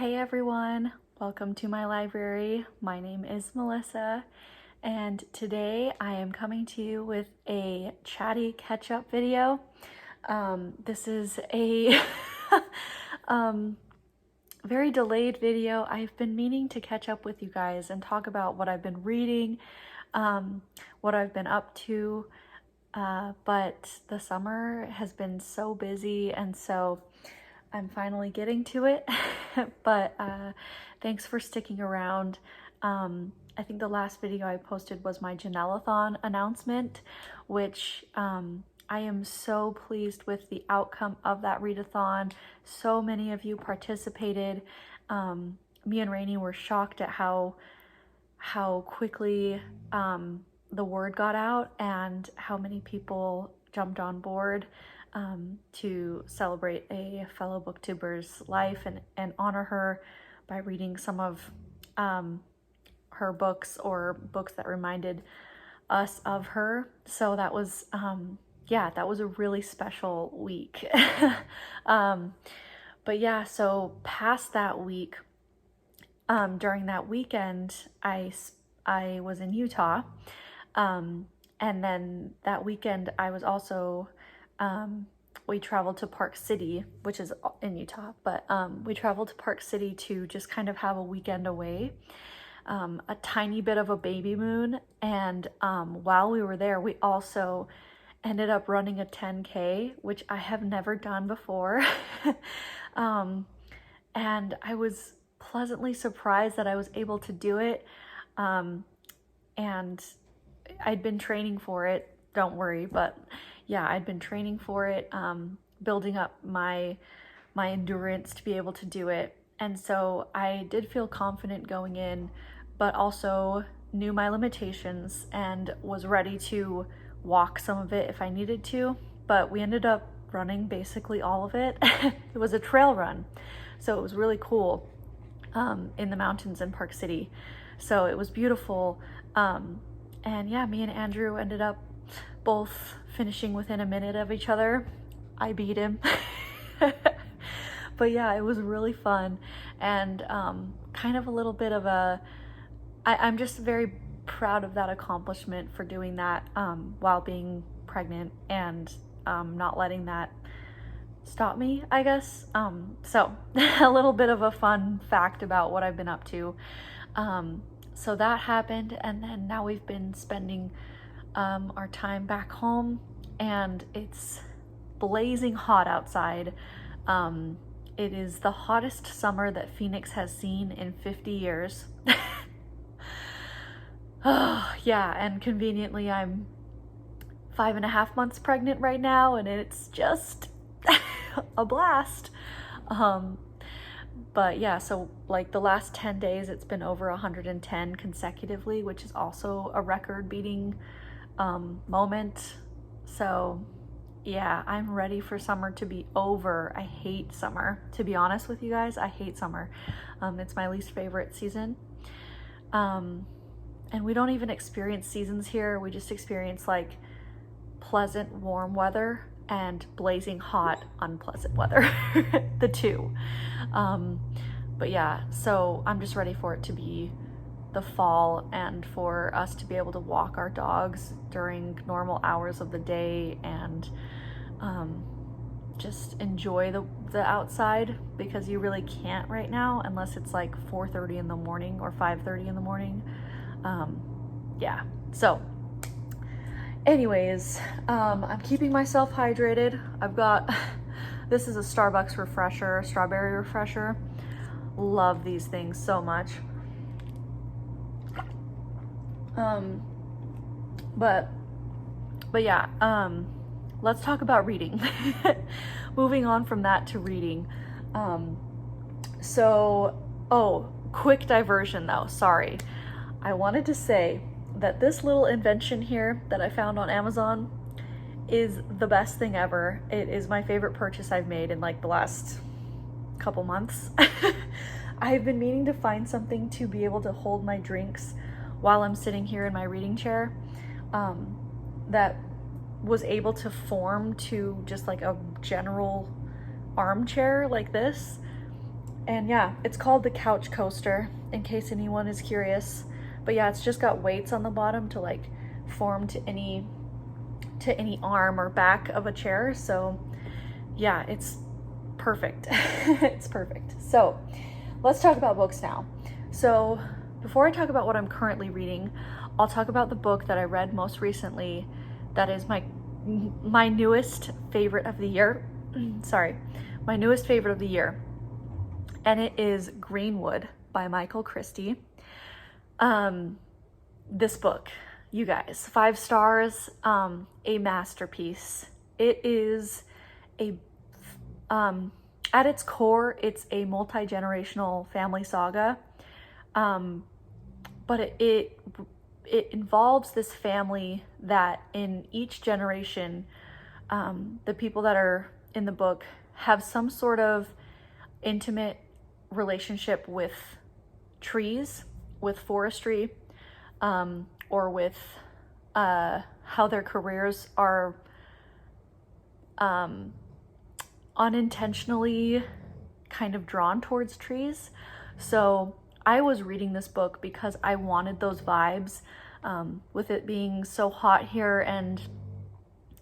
Hey everyone, welcome to my library. My name is Melissa, and today I am coming to you with a chatty catch-up video. This is a very delayed video. I've been meaning to catch up with you guys and talk about what I've been reading, what I've been up to, but the summer has been so busy, and so I'm finally getting to it. But thanks for sticking around. I think the last video I posted was my Janelle-a-thon announcement, which I am so pleased with the outcome of that readathon. So many of you participated. Me and Rainey were shocked at how quickly the word got out and how many people jumped on board to celebrate a fellow booktuber's life and honor her by reading some of her books or books that reminded us of her. So that was, yeah, that was a really special week. But yeah, so past that week, during that weekend, I was in Utah. And then that weekend I was also, we traveled to Park City, which is in Utah, but we traveled to Park City to just kind of have a weekend away, a tiny bit of a baby moon. And while we were there, we also ended up running a 10K, which I have never done before. And I was pleasantly surprised that I was able to do it. And I'd been training for it, don't worry, but yeah, I'd been training for it, building up my endurance to be able to do it. And so I did feel confident going in, but also knew my limitations and was ready to walk some of it if I needed to. But we ended up running basically all of it. It was a trail run, so it was really cool, in the mountains in Park City. So it was beautiful. And yeah, me and Andrew ended up both finishing within a minute of each other. I beat him. But yeah, it was really fun, and kind of a little bit of I'm just very proud of that accomplishment for doing that while being pregnant, and not letting that stop me, I guess. So a little bit of a fun fact about what I've been up to. So that happened, and then now we've been spending our time back home, and it's blazing hot outside. It is the hottest summer that Phoenix has seen in 50 years. Oh, yeah, and conveniently I'm 5.5 months pregnant right now, and it's just a blast. But yeah, so like the last 10 days, it's been over 110 consecutively, which is also a record-beating moment. So yeah, I'm ready for summer to be over. I hate summer, to be honest with you guys. I hate summer. It's my least favorite season. And we don't even experience seasons here. We just experience like pleasant warm weather and blazing hot unpleasant weather. The two. But yeah, so I'm just ready for it to be the fall and for us to be able to walk our dogs during normal hours of the day and just enjoy the outside, because you really can't right now unless it's like 4:30 in the morning or 5:30 in the morning. Yeah, so anyways, I'm keeping myself hydrated. I've got this is a Starbucks refresher, strawberry refresher. Love these things so much. But yeah, let's talk about reading. Moving on from that to reading. Quick diversion though, sorry. I wanted to say that this little invention here that I found on Amazon is the best thing ever. It is my favorite purchase I've made in like the last couple months. I've been meaning to find something to be able to hold my drinks while I'm sitting here in my reading chair, that was able to form to just like a general armchair like this. And yeah, it's called the couch coaster, in case anyone is curious. But yeah, it's just got weights on the bottom to like form to any arm or back of a chair. So yeah, it's perfect. It's perfect. So let's talk about books now. So before I talk about what I'm currently reading, I'll talk about the book that I read most recently that is my newest favorite of the year. Sorry, my newest favorite of the year. And it is Greenwood by Michael Christie. This book, you guys, 5 stars, a masterpiece. It is at its core, it's a multi-generational family saga, but it involves this family that in each generation, the people that are in the book have some sort of intimate relationship with trees, with forestry, or with how their careers are unintentionally kind of drawn towards trees. So I was reading this book because I wanted those vibes, with it being so hot here, and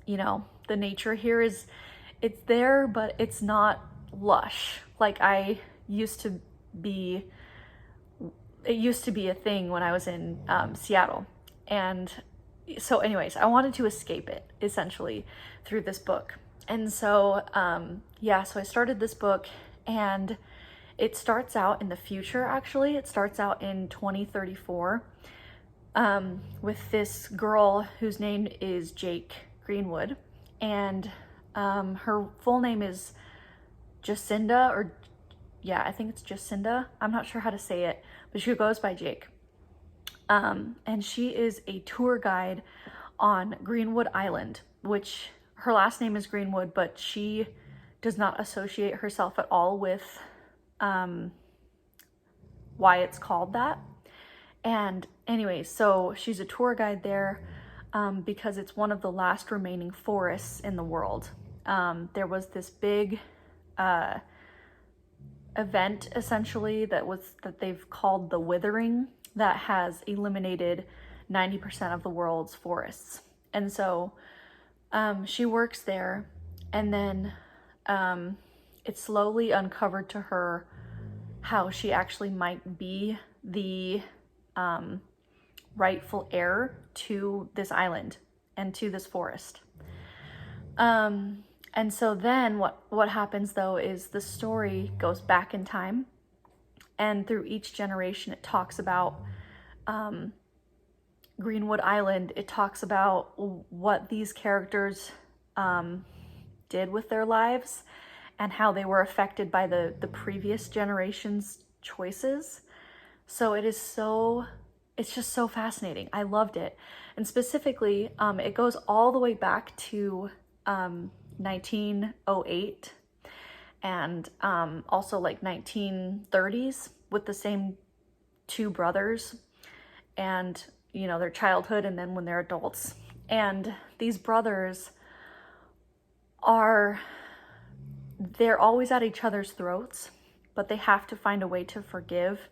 you know, the nature here it's there, but it's not lush like it used to be a thing when I was in Seattle. And so anyways, I wanted to escape it essentially through this book. And so yeah, so I started this book, and it starts out in the future. Actually, it starts out in 2034, with this girl whose name is Jake Greenwood, and her full name is Jacinda, or yeah, I think it's Jacinda. I'm not sure how to say it, but she goes by Jake. And she is a tour guide on Greenwood Island, which her last name is Greenwood, but she does not associate herself at all with why it's called that. And anyway, so she's a tour guide there because it's one of the last remaining forests in the world. There was this big event essentially that they've called the withering, that has eliminated 90% of the world's forests. And so she works there, and then it's slowly uncovered to her how she actually might be the rightful heir to this island and to this forest. And so then what happens though is the story goes back in time, and through each generation it talks about Greenwood Island. It talks about what these characters did with their lives and how they were affected by the previous generation's choices. So it's just so fascinating. I loved it. And specifically, it goes all the way back to 1908 and also like 1930s with the same 2 brothers, and you know, their childhood and then when they're adults. And these brothers they're always at each other's throats, but they have to find a way to forgive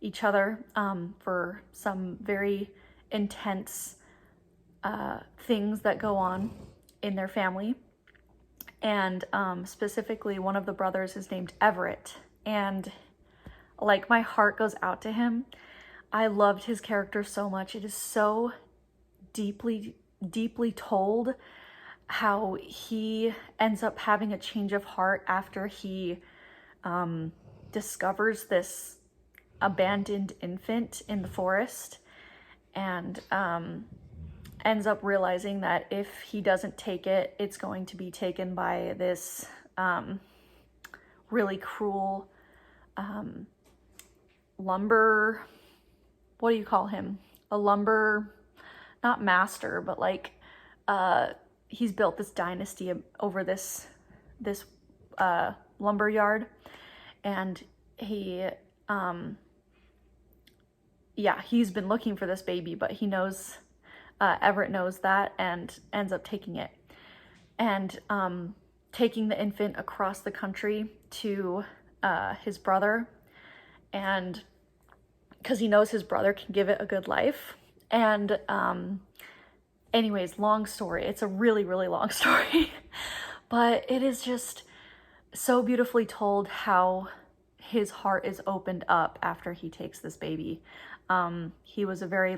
each other for some very intense things that go on in their family. And specifically, one of the brothers is named Everett, and like my heart goes out to him. I loved his character so much. It is so deeply told how he ends up having a change of heart after he discovers this abandoned infant in the forest, and ends up realizing that if he doesn't take it, it's going to be taken by this really cruel lumber, what do you call him? A lumber, not master, but like he's built this dynasty over this lumber yard, and he's been looking for this baby, but he knows, Everett knows that, and ends up taking it, and taking the infant across the country to his brother, and because he knows his brother can give it a good life. And anyways, long story. It's a really, really long story. But it is just so beautifully told how his heart is opened up after he takes this baby. He was a very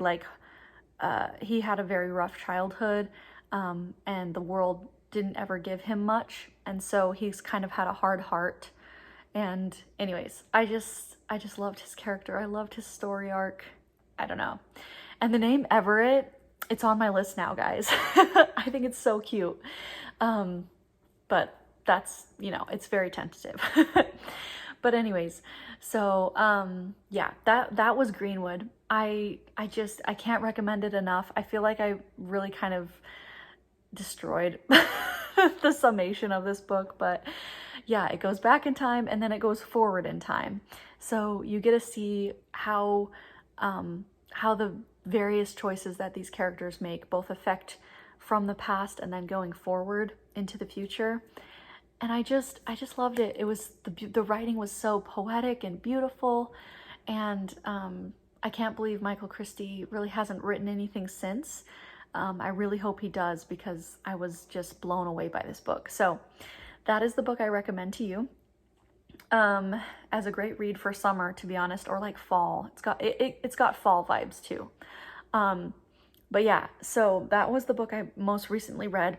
he had a very rough childhood, and the world didn't ever give him much. And so he's kind of had a hard heart. And anyways, I just loved his character. I loved his story arc. I don't know. And the name Everett, it's on my list now, guys. I think it's so cute. But that's, it's very tentative. But anyways, so yeah, that was Greenwood. I can't recommend it enough. I feel like I really kind of destroyed the summation of this book, but yeah, it goes back in time and then it goes forward in time. So you get to see how the various choices that these characters make both affect from the past and then going forward into the future. And I just loved it. It was the writing was so poetic and beautiful, and I can't believe Michael Christie really hasn't written anything since. I really hope he does, because I was just blown away by this book. So that is the book I recommend to you as a great read for summer, to be honest, or like fall. It's got fall vibes too. But yeah, so that was the book I most recently read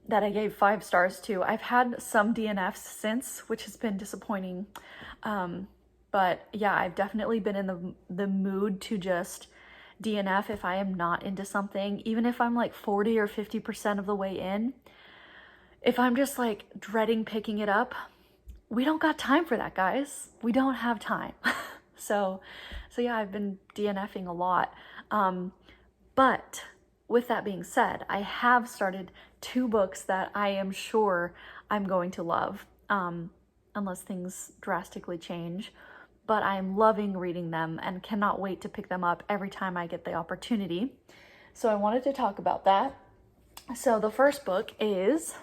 that I gave 5 stars to. I've had some DNFs since, which has been disappointing. But yeah, I've definitely been in the mood to just DNF if I am not into something, even if I'm like 40 or 50% of the way in. If I'm just like dreading picking it up, we don't got time for that, guys. We don't have time. So yeah, I've been DNFing a lot. But with that being said, I have started 2 books that I am sure I'm going to love, unless things drastically change. But I am loving reading them and cannot wait to pick them up every time I get the opportunity. So I wanted to talk about that. So the first book is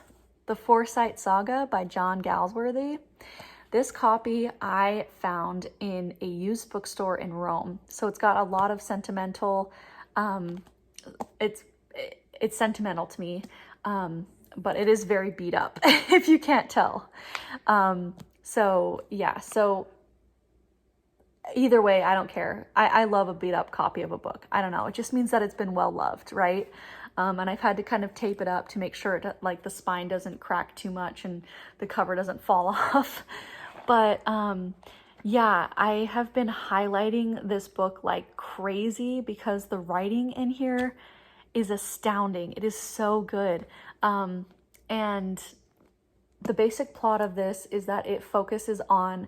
The Foresight Saga by John Galsworthy. This copy I found in a used bookstore in Rome. So it's got a lot of sentimental, it's sentimental to me, but it is very beat up, if you can't tell. So yeah, so either way, I don't care. I love a beat up copy of a book. I don't know. It just means that it's been well loved, right? And I've had to kind of tape it up to make sure like the spine doesn't crack too much and the cover doesn't fall off. But yeah, I have been highlighting this book like crazy because the writing in here is astounding. It is so good. And the basic plot of this is that it focuses on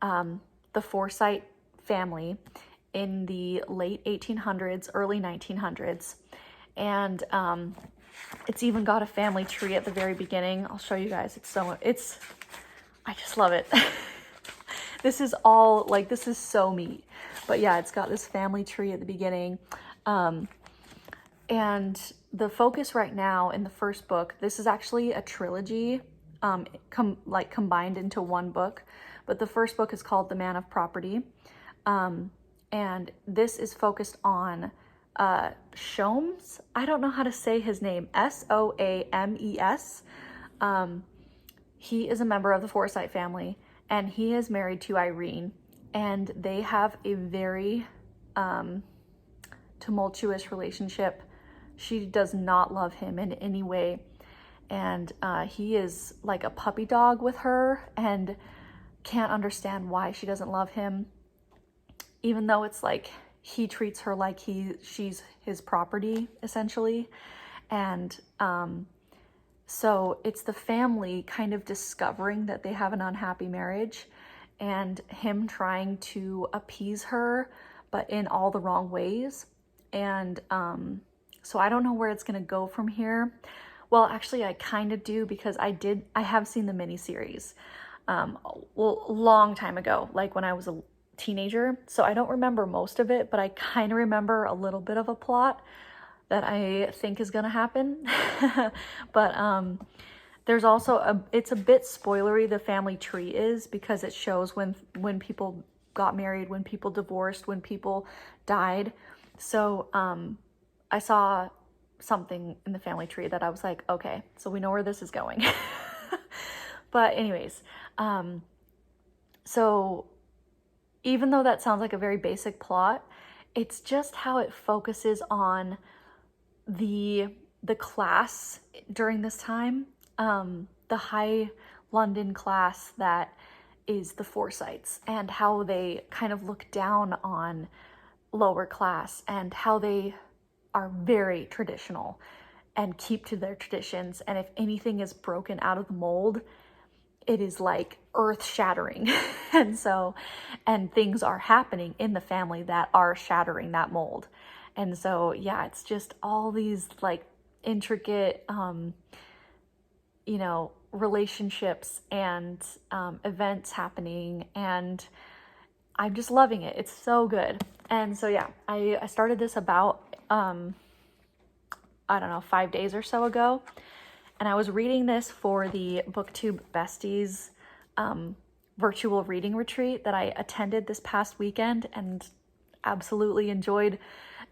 the Foresight family in the late 1800s, early 1900s. And it's even got a family tree at the very beginning. I'll show you guys. I just love it. This is all, like, this is so neat. But yeah, it's got this family tree at the beginning. And the focus right now in the first book, this is actually a trilogy, combined into one book. But the first book is called The Man of Property. And this is focused on Soames. I don't know how to say his name. Soames. He is a member of the Foresight family, and he is married to Irene, and they have a very tumultuous relationship. She does not love him in any way, and he is like a puppy dog with her and can't understand why she doesn't love him, even though it's like he treats her like she's his property, essentially. And so it's the family kind of discovering that they have an unhappy marriage and him trying to appease her, but in all the wrong ways. And so I don't know where it's going to go from here. Well, actually, I kind of do, because I have seen the miniseries a long time ago, like when I was a teenager. So I don't remember most of it, but I kind of remember a little bit of a plot that I think is going to happen. But there's also it's a bit spoilery, the family tree is, because it shows when people got married, when people divorced, when people died. So I saw something in the family tree that I was like, okay, so we know where this is going. But anyways, so even though that sounds like a very basic plot, it's just how it focuses on the class during this time, the high London class that is the Forsytes, and how they kind of look down on lower class, and how they are very traditional and keep to their traditions. And if anything is broken out of the mold, it is like earth shattering. and things are happening in the family that are shattering that mold. And so, yeah, it's just all these like intricate, relationships and events happening. And I'm just loving it. It's so good. And so, yeah, I started this about, 5 days or so ago. And I was reading this for the BookTube Besties virtual reading retreat that I attended this past weekend, and absolutely enjoyed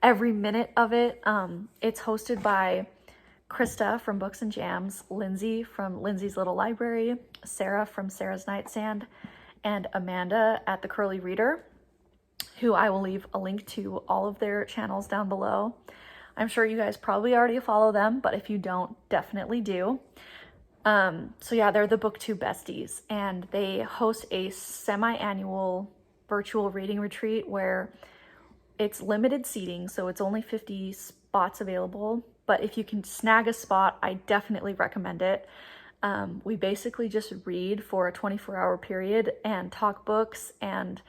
every minute of it. It's hosted by Krista from Books and Jams, Lindsay from Lindsay's Little Library, Sarah from Sarah's Nightstand, and Amanda at The Curly Reader, who I will leave a link to all of their channels down below. I'm sure you guys probably already follow them, but if you don't, definitely do. So yeah, they're the BookTube Besties, and they host a semi-annual virtual reading retreat where it's limited seating, so it's only 50 spots available. But if you can snag a spot, I definitely recommend it. We basically just read for a 24-hour period and talk books and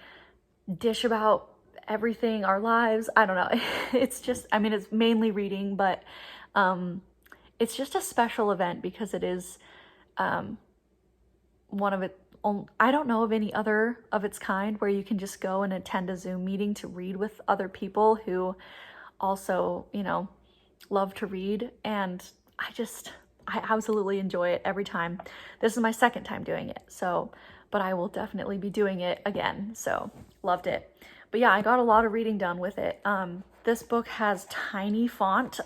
dish about everything, our lives. I don't know. It's just, it's mainly reading, but it's just a special event because it is one of it. I don't know of any other of its kind where you can just go and attend a Zoom meeting to read with other people who also, love to read. And I absolutely enjoy it every time. This is my second time doing it, but I will definitely be doing it again. So loved it. But yeah, I got a lot of reading done with it. This book has tiny font,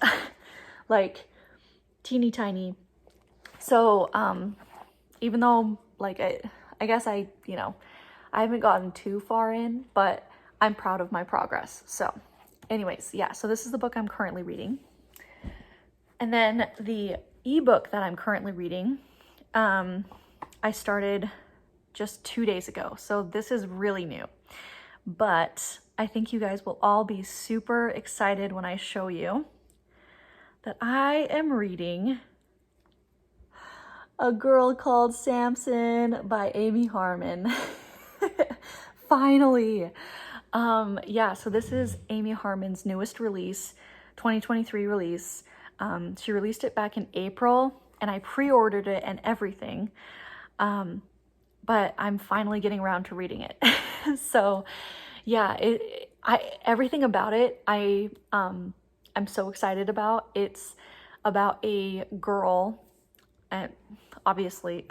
like teeny tiny. So even though I guess I haven't gotten too far in, but I'm proud of my progress. So anyways, yeah, so this is the book I'm currently reading. And then the ebook that I'm currently reading, I started just 2 days ago. So this is really new, but I think you guys will all be super excited when I show you that I am reading A Girl Called Samson by Amy Harmon. Finally. Yeah, so this is Amy Harmon's newest release, 2023 release. She released it back in April, and I pre-ordered it and everything. But I'm finally getting around to reading it. So yeah, everything about it, I'm so excited about. It's about a girl, and obviously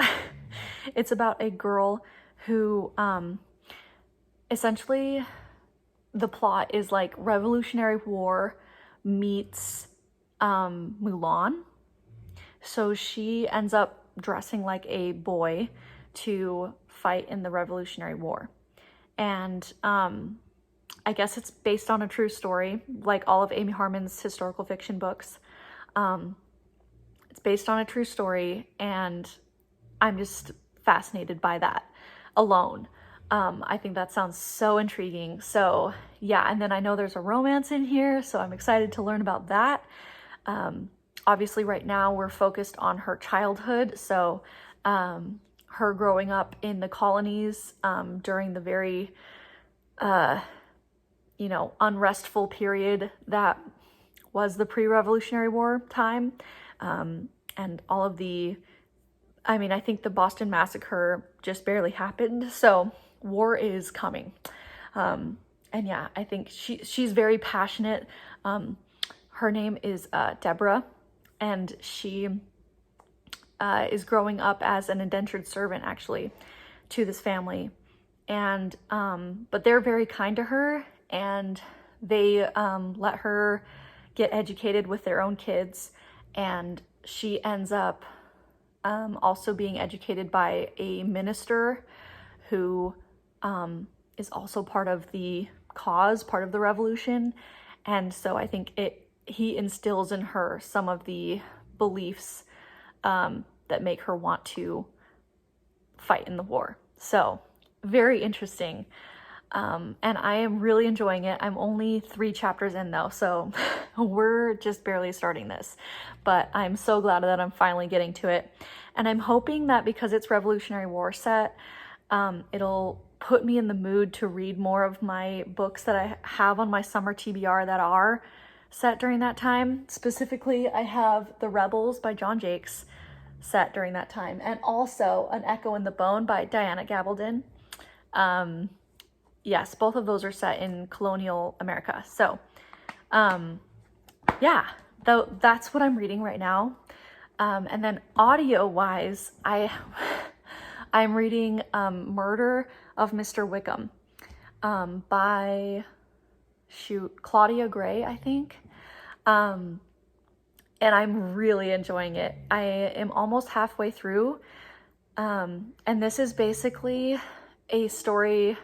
it's about a girl who, essentially the plot is like Revolutionary War meets Mulan. So she ends up dressing like a boy to fight in the Revolutionary War. And I guess it's based on a true story, like all of Amy Harmon's historical fiction books. It's based on a true story, and I'm just fascinated by that alone. I think that sounds so intriguing. So yeah, and then I know there's a romance in here, so I'm excited to learn about that. Obviously right now we're focused on her childhood, so her growing up in the colonies during the very unrestful period that was the pre-Revolutionary War time, and all of the, I think the Boston Massacre just barely happened, so war is coming. And yeah, I think she's very passionate. Her name is Deborah, and she is growing up as an indentured servant, actually, to this family. And but they're very kind to her, and they let her get educated with their own kids, and she ends up also being educated by a minister who is also part of the cause, part of the revolution. And so I think he instills in her some of the beliefs that make her want to fight in the war. So very interesting. And I am really enjoying it. I'm only 3 chapters in though, so we're just barely starting this, but I'm so glad that I'm finally getting to it. And I'm hoping that because it's Revolutionary War set, it'll put me in the mood to read more of my books that I have on my summer TBR that are set during that time. Specifically, I have The Rebels by John Jakes set during that time, and also An Echo in the Bone by Diana Gabaldon. Yes, both of those are set in colonial America. So, yeah, that's what I'm reading right now. And then audio-wise, I'm reading Murder of Mr. Wickham by, Claudia Gray, I think. And I'm really enjoying it. I am almost halfway through. And this is basically a story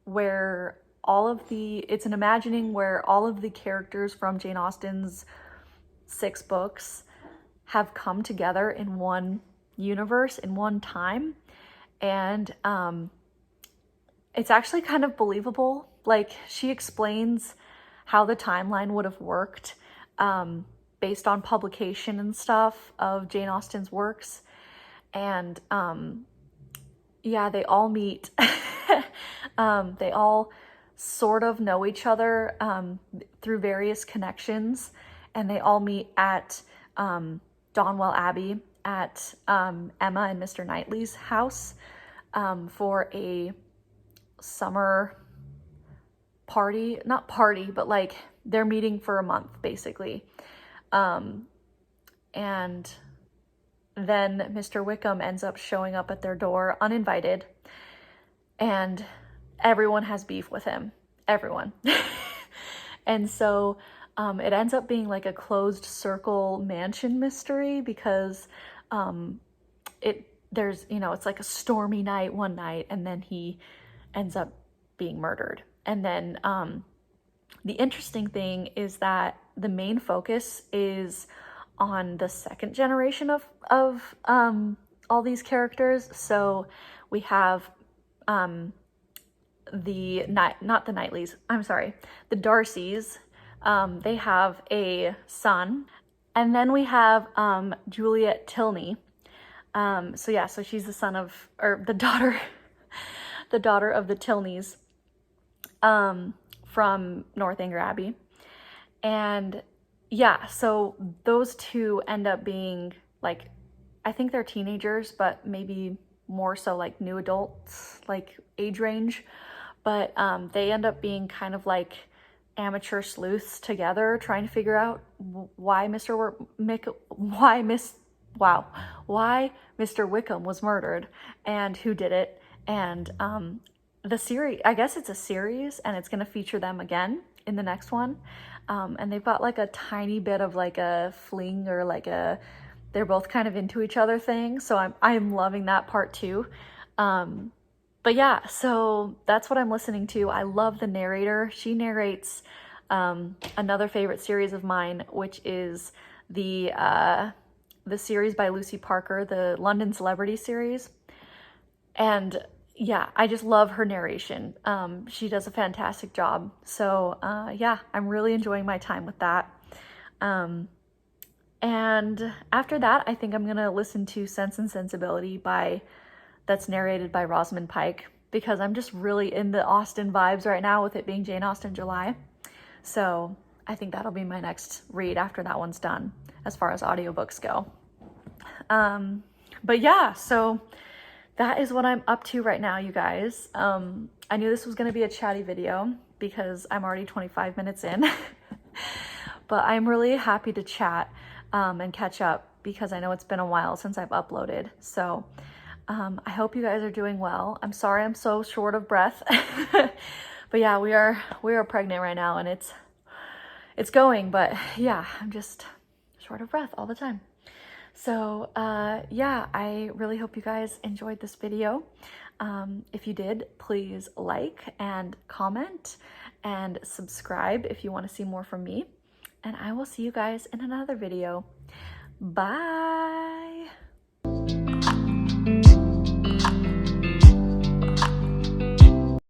where it's an imagining where all of the characters from Jane Austen's 6 books have come together in one universe, in one time. And it's actually kind of believable. Like, she explains how the timeline would have worked based on publication and stuff of Jane Austen's works. And yeah, they all meet. They all sort of know each other through various connections, and they all meet at Donwell Abbey at Emma and Mr. Knightley's house for a summer party. Not party, but like they're meeting for a month, basically. And then Mr. Wickham ends up showing up at their door uninvited, and everyone has beef with him. Everyone. And so it ends up being like a closed circle mansion mystery because there's, it's like a stormy night one night, and then he ends up being murdered. And then the interesting thing is that the main focus is on the second generation of all these characters. So we have not the Knightleys, I'm sorry, the Darcys. They have a son. And then we have Juliet Tilney. So she's the daughter of the Tilneys from Northanger Abbey. And yeah, so those two end up being like, I think they're teenagers, but maybe more so like new adults, like age range. But they end up being kind of like amateur sleuths together, trying to figure out why Mr. Wickham was murdered and who did it. And the series, I guess it's a series, and it's going to feature them again in the next one. And they've got like a tiny bit of like a fling, or like they're both kind of into each other thing. So I'm loving that part too. But yeah, so that's what I'm listening to. I love the narrator. She narrates another favorite series of mine, which is the series by Lucy Parker, the London Celebrity series. And yeah, I just love her narration. She does a fantastic job. So yeah, I'm really enjoying my time with that. And after that, I think I'm gonna listen to Sense and Sensibility that's narrated by Rosamund Pike, because I'm just really in the Austen vibes right now with it being Jane Austen July. So I think that'll be my next read after that one's done, as far as audiobooks go. But yeah, so that is what I'm up to right now, you guys. I knew this was going to be a chatty video because I'm already 25 minutes in, but I'm really happy to chat and catch up because I know it's been a while since I've uploaded. So I hope you guys are doing well. I'm sorry I'm so short of breath. But yeah, we are pregnant right now, and it's going, but yeah, I'm just short of breath all the time. So yeah, I really hope you guys enjoyed this video. If you did, please like and comment and subscribe if you want to see more from me. And I will see you guys in another video. Bye!